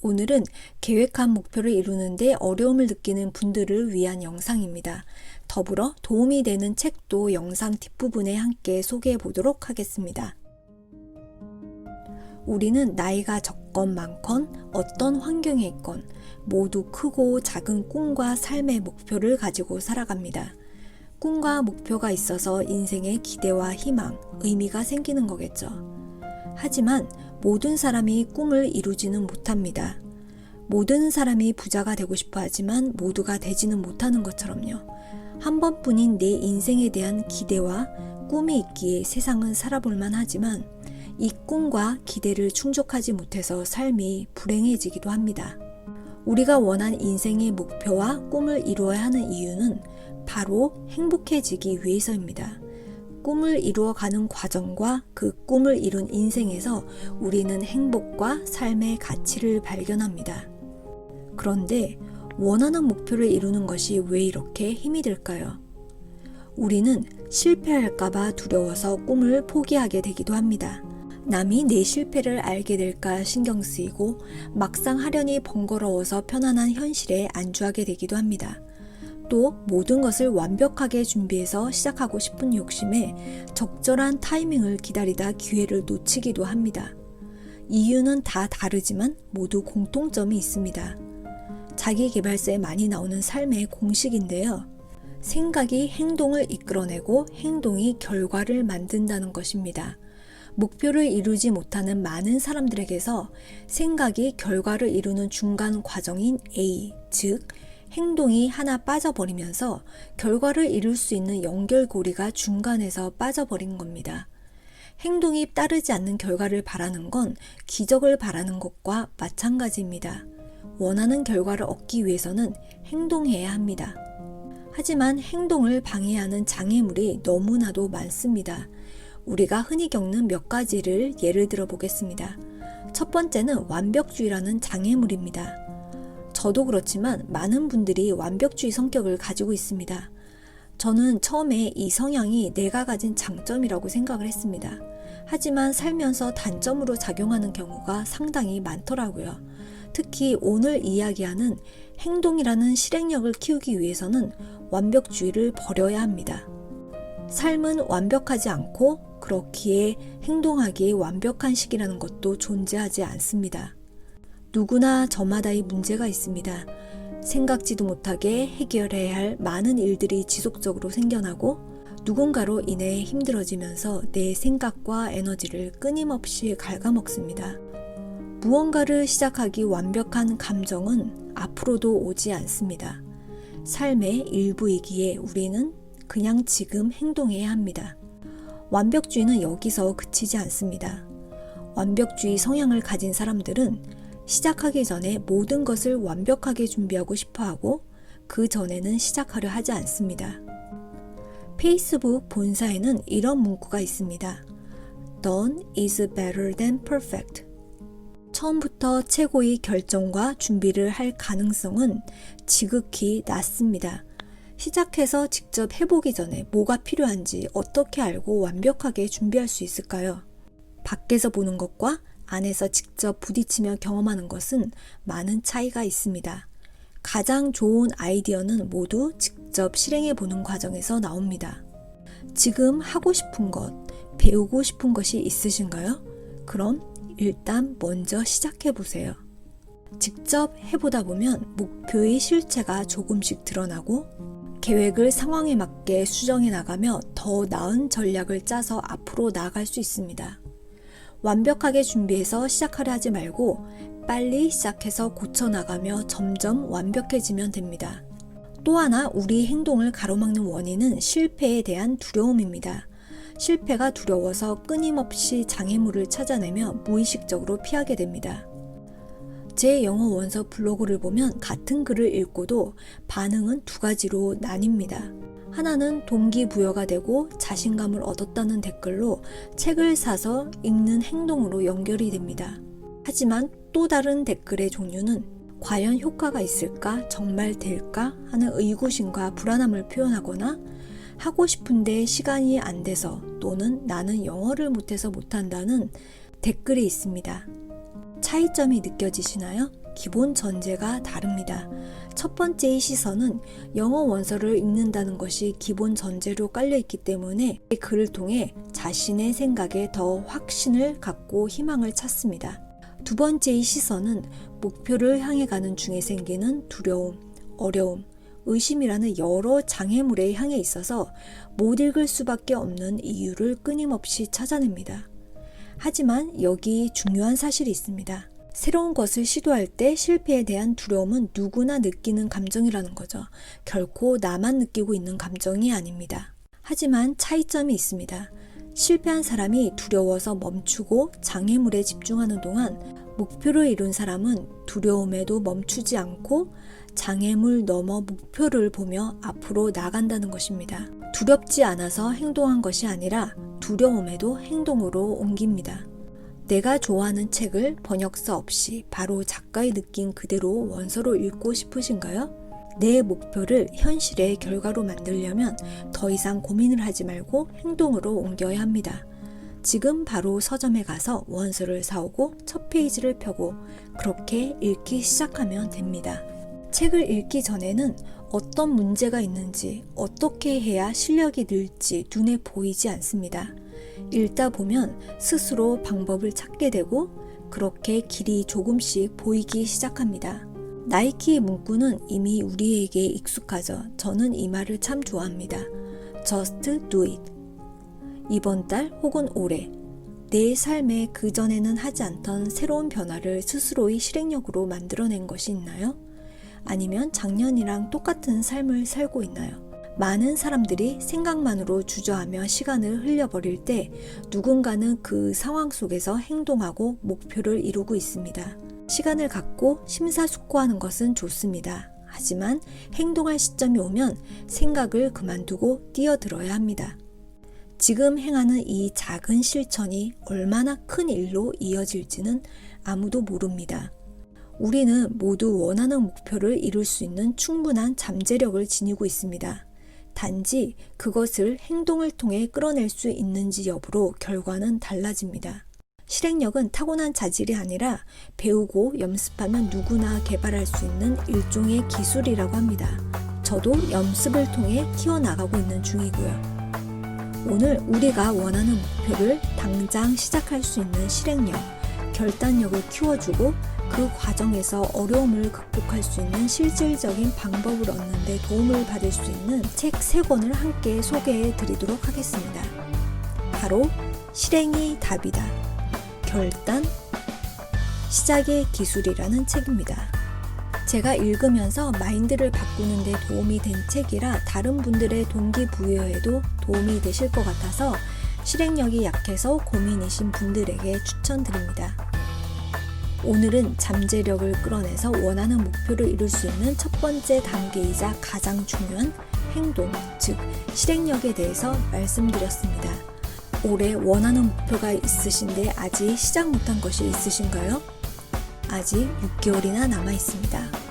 오늘은 계획한 목표를 이루는데 어려움을 느끼는 분들을 위한 영상입니다. 더불어 도움이 되는 책도 영상 뒷부분에 함께 소개해 보도록 하겠습니다. 우리는 나이가 적건 많건 어떤 환경에 있건 모두 크고 작은 꿈과 삶의 목표를 가지고 살아갑니다. 꿈과 목표가 있어서 인생에 기대와 희망, 의미가 생기는 거겠죠. 하지만 모든 사람이 꿈을 이루지는 못합니다. 모든 사람이 부자가 되고 싶어 하지만 모두가 되지는 못하는 것처럼요. 한 번뿐인 내 인생에 대한 기대와 꿈이 있기에 세상은 살아볼만 하지만 이 꿈과 기대를 충족하지 못해서 삶이 불행해지기도 합니다. 우리가 원한 인생의 목표와 꿈을 이루어야 하는 이유는 바로 행복해지기 위해서입니다. 꿈을 이루어가는 과정과 그 꿈을 이룬 인생에서 우리는 행복과 삶의 가치를 발견합니다. 그런데 원하는 목표를 이루는 것이 왜 이렇게 힘이 들까요? 우리는 실패할까봐 두려워서 꿈을 포기하게 되기도 합니다. 남이 내 실패를 알게 될까 신경 쓰이고 막상 하려니 번거로워서 편안한 현실에 안주하게 되기도 합니다. 또 모든 것을 완벽하게 준비해서 시작하고 싶은 욕심에 적절한 타이밍을 기다리다 기회를 놓치기도 합니다. 이유는 다 다르지만 모두 공통점이 있습니다. 자기계발서에 많이 나오는 삶의 공식인데요. 생각이 행동을 이끌어내고 행동이 결과를 만든다는 것입니다. 목표를 이루지 못하는 많은 사람들에게서 생각이 결과를 이루는 중간 과정인 A, 즉 행동이 하나 빠져버리면서 결과를 이룰 수 있는 연결고리가 중간에서 빠져버린 겁니다. 행동이 따르지 않는 결과를 바라는 건 기적을 바라는 것과 마찬가지입니다. 원하는 결과를 얻기 위해서는 행동해야 합니다. 하지만 행동을 방해하는 장애물이 너무나도 많습니다. 우리가 흔히 겪는 몇 가지를 예를 들어 보겠습니다. 첫 번째는 완벽주의라는 장애물입니다. 저도 그렇지만 많은 분들이 완벽주의 성격을 가지고 있습니다. 저는 처음에 이 성향이 내가 가진 장점이라고 생각을 했습니다. 하지만 살면서 단점으로 작용하는 경우가 상당히 많더라고요. 특히 오늘 이야기하는 행동이라는 실행력을 키우기 위해서는 완벽주의를 버려야 합니다. 삶은 완벽하지 않고 그렇기에 행동하기에 완벽한 시기라는 것도 존재하지 않습니다. 누구나 저마다의 문제가 있습니다. 생각지도 못하게 해결해야 할 많은 일들이 지속적으로 생겨나고 누군가로 인해 힘들어지면서 내 생각과 에너지를 끊임없이 갉아먹습니다. 무언가를 시작하기 완벽한 감정은 앞으로도 오지 않습니다. 삶의 일부이기에 우리는 그냥 지금 행동해야 합니다. 완벽주의는 여기서 그치지 않습니다. 완벽주의 성향을 가진 사람들은 시작하기 전에 모든 것을 완벽하게 준비하고 싶어하고 그 전에는 시작하려 하지 않습니다. 페이스북 본사에는 이런 문구가 있습니다. Done is better than perfect. 처음부터 최고의 결정과 준비를 할 가능성은 지극히 낮습니다. 시작해서 직접 해보기 전에 뭐가 필요한지 어떻게 알고 완벽하게 준비할 수 있을까요? 밖에서 보는 것과 안에서 직접 부딪히며 경험하는 것은 많은 차이가 있습니다. 가장 좋은 아이디어는 모두 직접 실행해보는 과정에서 나옵니다. 지금 하고 싶은 것, 배우고 싶은 것이 있으신가요? 그럼 일단 먼저 시작해보세요. 직접 해보다 보면 목표의 실체가 조금씩 드러나고 계획을 상황에 맞게 수정해 나가며 더 나은 전략을 짜서 앞으로 나아갈 수 있습니다. 완벽하게 준비해서 시작하려 하지 말고 빨리 시작해서 고쳐나가며 점점 완벽해지면 됩니다. 또 하나 우리 행동을 가로막는 원인은 실패에 대한 두려움입니다. 실패가 두려워서 끊임없이 장애물을 찾아내며 무의식적으로 피하게 됩니다. 제 영어 원서 블로그를 보면 같은 글을 읽고도 반응은 두 가지로 나뉩니다. 하나는 동기부여가 되고 자신감을 얻었다는 댓글로 책을 사서 읽는 행동으로 연결이 됩니다. 하지만 또 다른 댓글의 종류는 과연 효과가 있을까? 정말 될까? 하는 의구심과 불안함을 표현하거나 하고 싶은데 시간이 안 돼서 또는 나는 영어를 못해서 못한다는 댓글이 있습니다. 차이점이 느껴지시나요? 기본 전제가 다릅니다. 첫 번째의 시선은 영어 원서를 읽는다는 것이 기본 전제로 깔려있기 때문에 글을 통해 자신의 생각에 더 확신을 갖고 희망을 찾습니다. 두 번째의 시선은 목표를 향해 가는 중에 생기는 두려움, 어려움, 의심이라는 여러 장애물에 향해 있어서 못 읽을 수밖에 없는 이유를 끊임없이 찾아냅니다. 하지만 여기 중요한 사실이 있습니다. 새로운 것을 시도할 때 실패에 대한 두려움은 누구나 느끼는 감정이라는 거죠. 결코 나만 느끼고 있는 감정이 아닙니다. 하지만 차이점이 있습니다. 실패한 사람이 두려워서 멈추고 장애물에 집중하는 동안 목표를 이룬 사람은 두려움에도 멈추지 않고 장애물 넘어 목표를 보며 앞으로 나간다는 것입니다. 두렵지 않아서 행동한 것이 아니라 두려움에도 행동으로 옮깁니다. 내가 좋아하는 책을 번역서 없이 바로 작가의 느낌 그대로 원서로 읽고 싶으신가요? 내 목표를 현실의 결과로 만들려면 더 이상 고민을 하지 말고 행동으로 옮겨야 합니다. 지금 바로 서점에 가서 원서를 사오고 첫 페이지를 펴고 그렇게 읽기 시작하면 됩니다. 책을 읽기 전에는 어떤 문제가 있는지, 어떻게 해야 실력이 늘지 눈에 보이지 않습니다. 읽다 보면 스스로 방법을 찾게 되고 그렇게 길이 조금씩 보이기 시작합니다. 나이키의 문구는 이미 우리에게 익숙하죠. 저는 이 말을 참 좋아합니다. Just do it. 이번 달 혹은 올해 내 삶에 그전에는 하지 않던 새로운 변화를 스스로의 실행력으로 만들어낸 것이 있나요? 아니면 작년이랑 똑같은 삶을 살고 있나요? 많은 사람들이 생각만으로 주저하며 시간을 흘려버릴 때 누군가는 그 상황 속에서 행동하고 목표를 이루고 있습니다. 시간을 갖고 심사숙고하는 것은 좋습니다. 하지만 행동할 시점이 오면 생각을 그만두고 뛰어들어야 합니다. 지금 행하는 이 작은 실천이 얼마나 큰 일로 이어질지는 아무도 모릅니다. 우리는 모두 원하는 목표를 이룰 수 있는 충분한 잠재력을 지니고 있습니다. 단지 그것을 행동을 통해 끌어낼 수 있는지 여부로 결과는 달라집니다. 실행력은 타고난 자질이 아니라 배우고 연습하면 누구나 개발할 수 있는 일종의 기술이라고 합니다. 저도 연습을 통해 키워나가고 있는 중이고요. 오늘 우리가 원하는 목표를 당장 시작할 수 있는 실행력, 결단력을 키워주고 그 과정에서 어려움을 극복할 수 있는 실질적인 방법을 얻는 데 도움을 받을 수 있는 책 3권을 함께 소개해 드리도록 하겠습니다. 바로 실행이 답이다. 결단, 시작의 기술이라는 책입니다. 제가 읽으면서 마인드를 바꾸는 데 도움이 된 책이라 다른 분들의 동기부여에도 도움이 되실 것 같아서 실행력이 약해서 고민이신 분들에게 추천드립니다. 오늘은 잠재력을 끌어내서 원하는 목표를 이룰 수 있는 첫 번째 단계이자 가장 중요한 행동, 즉 실행력에 대해서 말씀드렸습니다. 올해 원하는 목표가 있으신데 아직 시작 못한 것이 있으신가요? 아직 6개월이나 남아 있습니다.